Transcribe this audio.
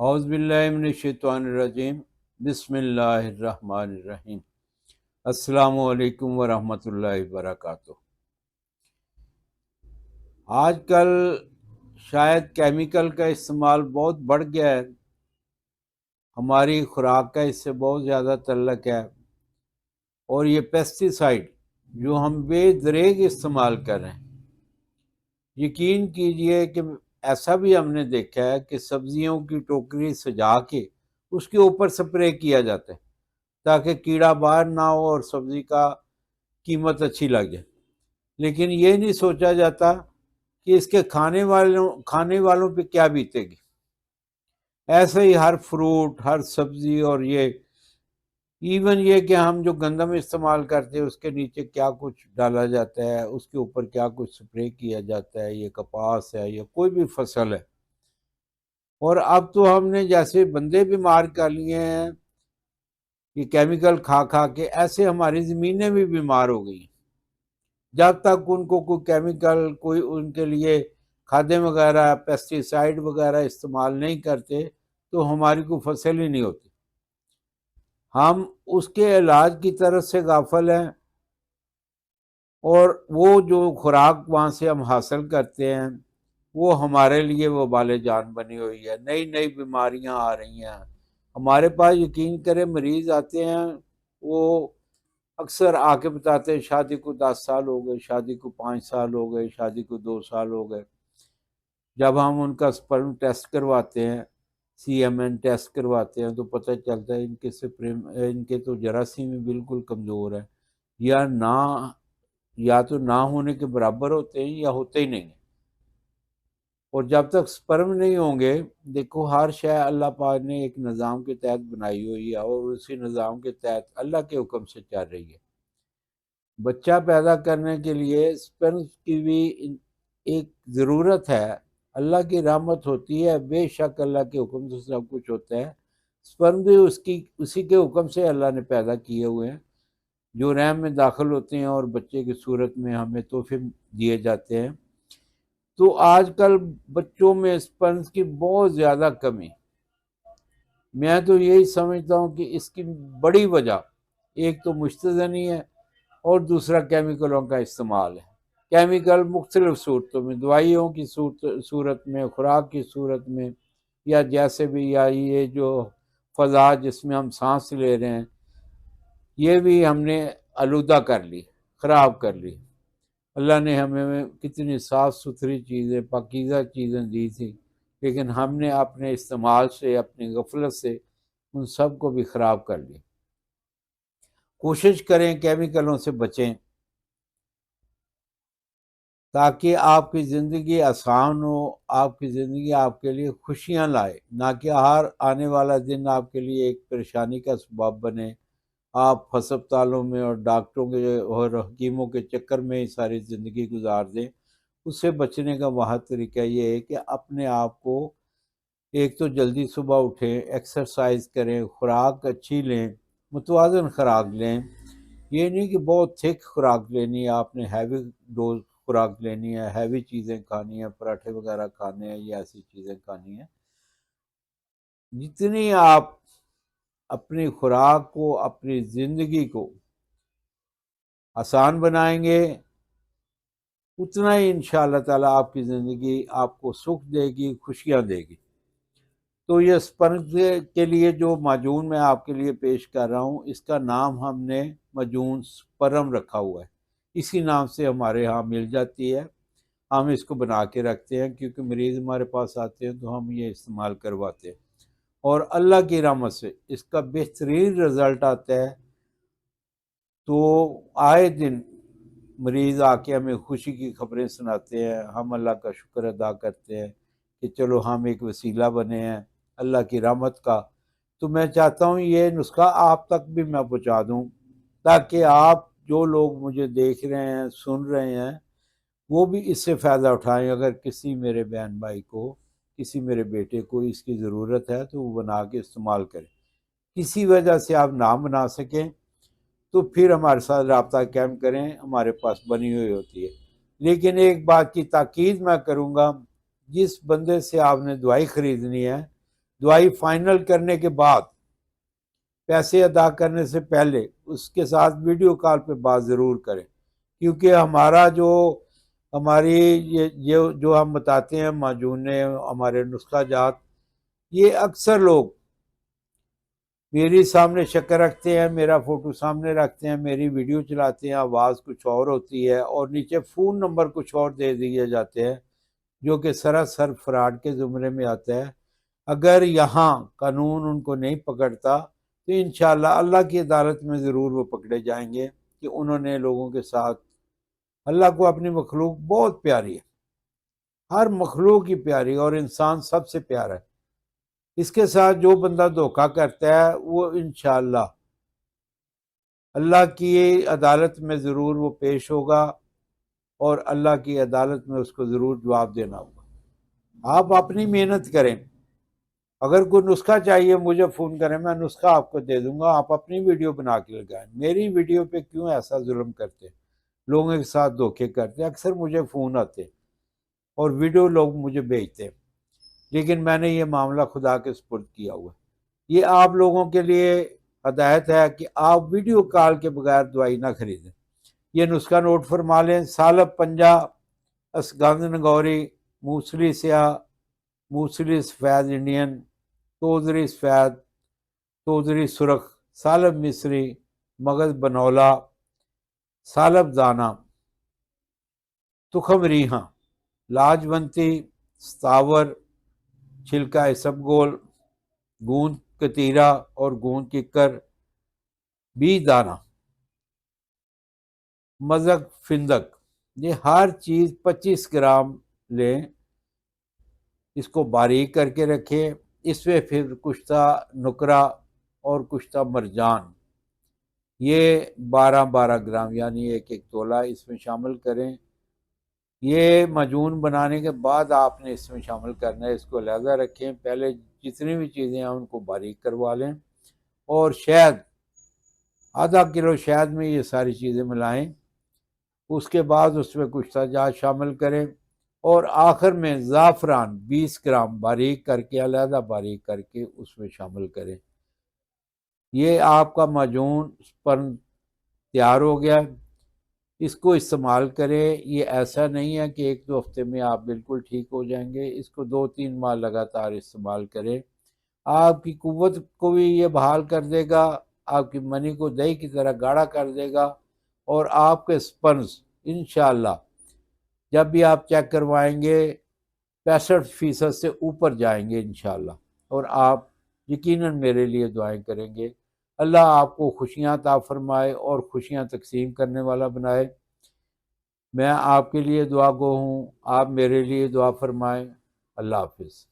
اعوذ باللہ من الشیطان الرجیم بسم اللہ الرحمن الرحیم السلام علیکم ورحمۃ اللہ وبرکاتہ۔ آج کل شاید کیمیکل کا استعمال بہت بڑھ گیا ہے، ہماری خوراک کا اس سے بہت زیادہ تعلق ہے، اور یہ پیسٹی سائڈ جو ہم بے دریغ استعمال کر رہے ہیں، یقین کیجئے کہ ایسا بھی ہم نے دیکھا ہے کہ سبزیوں کی ٹوکری سجا کے اس کے اوپر سپرے کیا جاتا ہے تاکہ کیڑا باہر نہ ہو اور سبزی کا قیمت اچھی لگ جائے، لیکن یہ نہیں سوچا جاتا کہ اس کے کھانے والوں پہ کیا بیتے گی۔ ایسے ہی ہر فروٹ، ہر سبزی، اور یہ ایون یہ کہ ہم جو گندم استعمال کرتے ہیں اس کے نیچے کیا کچھ ڈالا جاتا ہے، اس کے اوپر کیا کچھ سپرے کیا جاتا ہے، یہ کپاس ہے یا کوئی بھی فصل ہے۔ اور اب تو ہم نے جیسے بندے بیمار کر لیے ہیں یہ کیمیکل کھا کھا کے، ایسے ہماری زمینیں بھی بیمار ہو گئی ہیں۔ جب تک ان کو کوئی کیمیکل، کوئی ان کے لیے کھادیں وغیرہ، پیسٹی سائڈ وغیرہ استعمال نہیں کرتے تو ہماری کوئی فصل ہی نہیں ہوتی۔ ہم اس کے علاج کی طرف سے غافل ہیں، اور وہ جو خوراک وہاں سے ہم حاصل کرتے ہیں وہ ہمارے لیے وبال جان بنی ہوئی ہے۔ نئی نئی بیماریاں آ رہی ہیں ہمارے پاس، یقین کریں مریض آتے ہیں، وہ اکثر آ کے بتاتے ہیں شادی کو 10 سال ہو گئے، شادی کو 5 سال ہو گئے، شادی کو 2 سال ہو گئے۔ جب ہم ان کا سپرم ٹیسٹ کرواتے ہیں، سی ایم این ٹیسٹ کرواتے ہیں، تو پتہ چلتا ہے ان کے تو جراثیم بالکل کمزور ہے، یا تو نہ ہونے کے برابر ہوتے ہیں یا ہوتے ہی نہیں ہیں۔ اور جب تک سپرم نہیں ہوں گے، دیکھو ہر شے اللہ پاک نے ایک نظام کے تحت بنائی ہوئی ہے، اور اسی نظام کے تحت اللہ کے حکم سے چل رہی ہے۔ بچہ پیدا کرنے کے لیے سپرم کی بھی ایک ضرورت ہے، اللہ کی رحمت ہوتی ہے، بے شک اللہ کے حکم سے سب کچھ ہوتا ہے۔ سپرم بھی اسی کے حکم سے اللہ نے پیدا کیے ہوئے ہیں، جو رحم میں داخل ہوتے ہیں اور بچے کی صورت میں ہمیں تحفے دیے جاتے ہیں۔ تو آج کل بچوں میں سپرم کی بہت زیادہ کمی، میں تو یہی سمجھتا ہوں کہ اس کی بڑی وجہ ایک تو مشتزنی ہے، اور دوسرا کیمیکلوں کا استعمال ہے۔ کیمیکل مختلف صورتوں میں، دوائیوں کی صورت میں، خوراک کی صورت میں، یا جیسے بھی، یا یہ جو فضا جس میں ہم سانس لے رہے ہیں یہ بھی ہم نے آلودہ کر لی، خراب کر لی۔ اللہ نے ہمیں کتنی صاف ستھری چیزیں، پاکیزہ چیزیں دی تھی، لیکن ہم نے اپنے استعمال سے، اپنی غفلت سے ان سب کو بھی خراب کر لیا۔ کوشش کریں کیمیکلوں سے بچیں تاکہ آپ کی زندگی آسان ہو، آپ کی زندگی آپ کے لیے خوشیاں لائے، نہ کہ ہر آنے والا دن آپ کے لیے ایک پریشانی کا سبب بنے۔ آپ ہسپتالوں میں اور ڈاکٹروں کے اور حکیموں کے چکر میں ہی ساری زندگی گزار دیں۔ اس سے بچنے کا واحد طریقہ یہ ہے کہ اپنے آپ کو ایک تو جلدی صبح اٹھیں، ایکسرسائز کریں، خوراک اچھی لیں، متوازن خوراک لیں۔ یہ نہیں کہ بہت تھک خوراک لینی ہے، آپ نے ہیوی ڈوز خوراک لینی ہے، ہیوی چیزیں کھانی ہیں، پراٹھے وغیرہ کھانے ہیں یا ایسی چیزیں کھانی ہیں۔ جتنی آپ اپنی خوراک کو، اپنی زندگی کو آسان بنائیں گے، اتنا ہی انشاءاللہ تعالیٰ آپ کی زندگی آپ کو سکھ دے گی، خوشیاں دے گی۔ تو یہ سپرم کے لیے جو معجون میں آپ کے لیے پیش کر رہا ہوں، اس کا نام ہم نے معجون سپرم رکھا ہوا ہے، اسی نام سے ہمارے ہاں مل جاتی ہے۔ ہم اس کو بنا کے رکھتے ہیں کیونکہ مریض ہمارے پاس آتے ہیں تو ہم یہ استعمال کرواتے ہیں، اور اللہ کی رحمت سے اس کا بہترین رزلٹ آتا ہے۔ تو آئے دن مریض آ کے ہمیں خوشی کی خبریں سناتے ہیں، ہم اللہ کا شکر ادا کرتے ہیں کہ چلو ہم ایک وسیلہ بنے ہیں اللہ کی رحمت کا۔ تو میں چاہتا ہوں یہ نسخہ آپ تک بھی میں پہنچا دوں، تاکہ آپ جو لوگ مجھے دیکھ رہے ہیں، سن رہے ہیں، وہ بھی اس سے فائدہ اٹھائیں۔ اگر کسی میرے بہن بھائی کو، کسی میرے بیٹے کو اس کی ضرورت ہے تو وہ بنا کے استعمال کریں۔ کسی وجہ سے آپ نہ بنا سکیں تو پھر ہمارے ساتھ رابطہ قائم کریں، ہمارے پاس بنی ہوئی ہوتی ہے۔ لیکن ایک بات کی تاکید میں کروں گا، جس بندے سے آپ نے دوائی خریدنی ہے دوائی فائنل کرنے کے بعد پیسے ادا کرنے سے پہلے اس کے ساتھ ویڈیو کال پہ بات ضرور کریں، کیونکہ ہماری یہ جو ہم بتاتے ہیں معجون ہمارے نسخہ جات، یہ اکثر لوگ میری سامنے شکل رکھتے ہیں، میرا فوٹو سامنے رکھتے ہیں، میری ویڈیو چلاتے ہیں، آواز کچھ اور ہوتی ہے اور نیچے فون نمبر کچھ اور دے دیے جاتے ہیں، جو کہ سراسر فراڈ کے زمرے میں آتا ہے۔ اگر یہاں قانون ان کو نہیں پکڑتا تو انشاءاللہ اللہ کی عدالت میں ضرور وہ پکڑے جائیں گے کہ انہوں نے لوگوں کے ساتھ، اللہ کو اپنی مخلوق بہت پیاری ہے، ہر مخلوق کی پیاری، اور انسان سب سے پیارا ہے۔ اس کے ساتھ جو بندہ دھوکہ کرتا ہے وہ انشاءاللہ اللہ کی عدالت میں ضرور وہ پیش ہوگا، اور اللہ کی عدالت میں اس کو ضرور جواب دینا ہوگا۔ آپ اپنی محنت کریں، اگر کوئی نسخہ چاہیے مجھے فون کریں، میں نسخہ آپ کو دے دوں گا، آپ اپنی ویڈیو بنا کے لگائیں۔ میری ویڈیو پہ کیوں ایسا ظلم کرتے، لوگوں کے ساتھ دھوکے کرتے؟ اکثر مجھے فون آتے اور ویڈیو لوگ مجھے بھیجتے، لیکن میں نے یہ معاملہ خدا کے سپرد کیا ہوا ہے۔ یہ آپ لوگوں کے لیے ہدایت ہے کہ آپ ویڈیو کال کے بغیر دوائی نہ خریدیں۔ یہ نسخہ نوٹ فرما لیں: سالب پنجہ، اسگند نگوری، موسلی سیاہ، موسلی سفید انڈین، توزری سفید، توزری سرخ، سالب مصری، مغز بنولا، سالب دانہ، تخم ریحاں، لاجونتی، ستاور، چھلکا اسبگول، گوند کتیرا اور گوند ککر، بی دانہ، مذق فندق۔ یہ ہر چیز 25 گرام لیں، اس کو باریک کر کے رکھیں، اس میں پھر کشتہ نکرہ اور کشتہ مرجان، یہ 12 گرام یعنی ایک تولہ اس میں شامل کریں۔ یہ معجون بنانے کے بعد آپ نے اس میں شامل کرنا ہے، اس کو علیحدہ رکھیں۔ پہلے جتنی بھی چیزیں ہیں ان کو باریک کروا لیں، اور شہد، آدھا کلو شہد میں یہ ساری چیزیں ملائیں۔ اس کے بعد اس میں کشتہ جات شامل کریں، اور آخر میں زعفران 20 گرام باریک کر کے، علیحدہ باریک کر کے اس میں شامل کریں۔ یہ آپ کا معجون اسپرم تیار ہو گیا، اس کو استعمال کریں۔ یہ ایسا نہیں ہے کہ 1-2 ہفتے میں آپ بالکل ٹھیک ہو جائیں گے، اس کو 2-3 ماہ لگاتار استعمال کریں۔ آپ کی قوت کو بھی یہ بحال کر دے گا، آپ کی منی کو دہی کی طرح گاڑھا کر دے گا، اور آپ کے سپرمز انشاءاللہ جب بھی آپ چیک کروائیں گے 65% سے اوپر جائیں گے انشاءاللہ، اور آپ یقیناً میرے لیے دعائیں کریں گے۔ اللہ آپ کو خوشیاں عطا فرمائے اور خوشیاں تقسیم کرنے والا بنائے۔ میں آپ کے لیے دعا گو ہوں، آپ میرے لیے دعا فرمائیں۔ اللہ حافظ۔